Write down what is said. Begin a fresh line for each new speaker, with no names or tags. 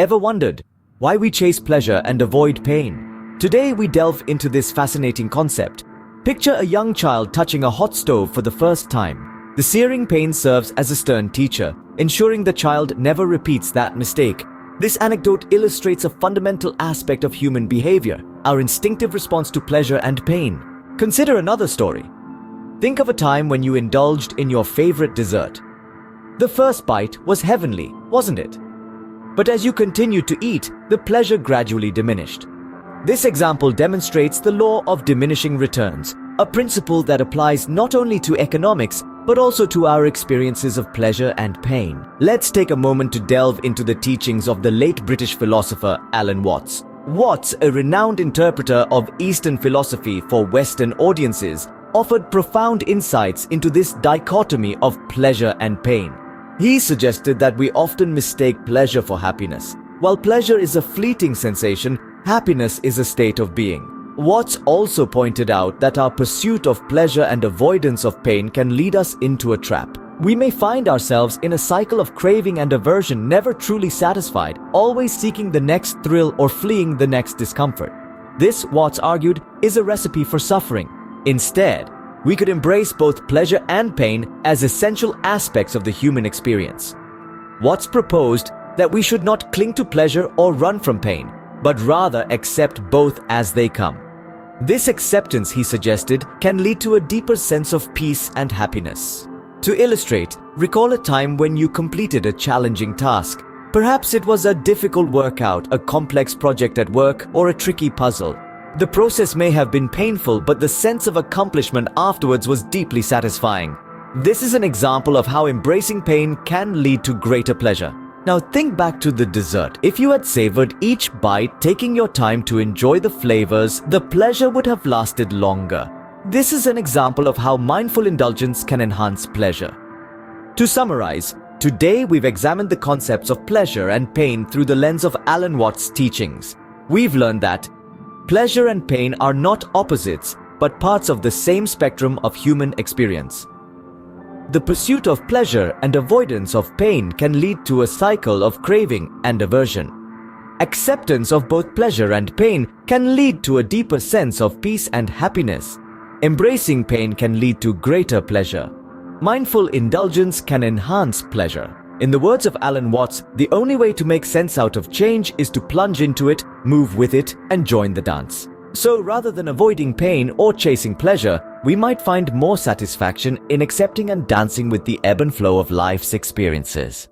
Ever wondered why we chase pleasure and avoid pain? Today we delve into this fascinating concept. Picture a young child touching a hot stove for the first time. The searing pain serves as a stern teacher, ensuring the child never repeats that mistake. This anecdote illustrates a fundamental aspect of human behavior, our instinctive response to pleasure and pain. Consider another story. Think of a time when you indulged in your favorite dessert. The first bite was heavenly, wasn't it? But as you continued to eat, the pleasure gradually diminished. This example demonstrates the law of diminishing returns, a principle that applies not only to economics, but also to our experiences of pleasure and pain. Let's take a moment to delve into the teachings of the late British philosopher Alan Watts. Watts, a renowned interpreter of Eastern philosophy for Western audiences, offered profound insights into this dichotomy of pleasure and pain. He suggested that we often mistake pleasure for happiness. While pleasure is a fleeting sensation, happiness is a state of being. Watts also pointed out that our pursuit of pleasure and avoidance of pain can lead us into a trap. We may find ourselves in a cycle of craving and aversion, never truly satisfied, always seeking the next thrill or fleeing the next discomfort. This, Watts argued, is a recipe for suffering. Instead, we could embrace both pleasure and pain as essential aspects of the human experience. Watts proposed that we should not cling to pleasure or run from pain, but rather accept both as they come. This acceptance, he suggested, can lead to a deeper sense of peace and happiness. To illustrate, recall a time when you completed a challenging task. Perhaps it was a difficult workout, a complex project at work, or a tricky puzzle. The process may have been painful, but the sense of accomplishment afterwards was deeply satisfying. This is an example of how embracing pain can lead to greater pleasure. Now think back to the dessert. If you had savored each bite, taking your time to enjoy the flavors, the pleasure would have lasted longer. This is an example of how mindful indulgence can enhance pleasure. To summarize, today we've examined the concepts of pleasure and pain through the lens of Alan Watts' teachings. We've learned that pleasure and pain are not opposites, but parts of the same spectrum of human experience. The pursuit of pleasure and avoidance of pain can lead to a cycle of craving and aversion. Acceptance of both pleasure and pain can lead to a deeper sense of peace and happiness. Embracing pain can lead to greater pleasure. Mindful indulgence can enhance pleasure. In the words of Alan Watts, the only way to make sense out of change is to plunge into it, move with it, and join the dance. So rather than avoiding pain or chasing pleasure, we might find more satisfaction in accepting and dancing with the ebb and flow of life's experiences.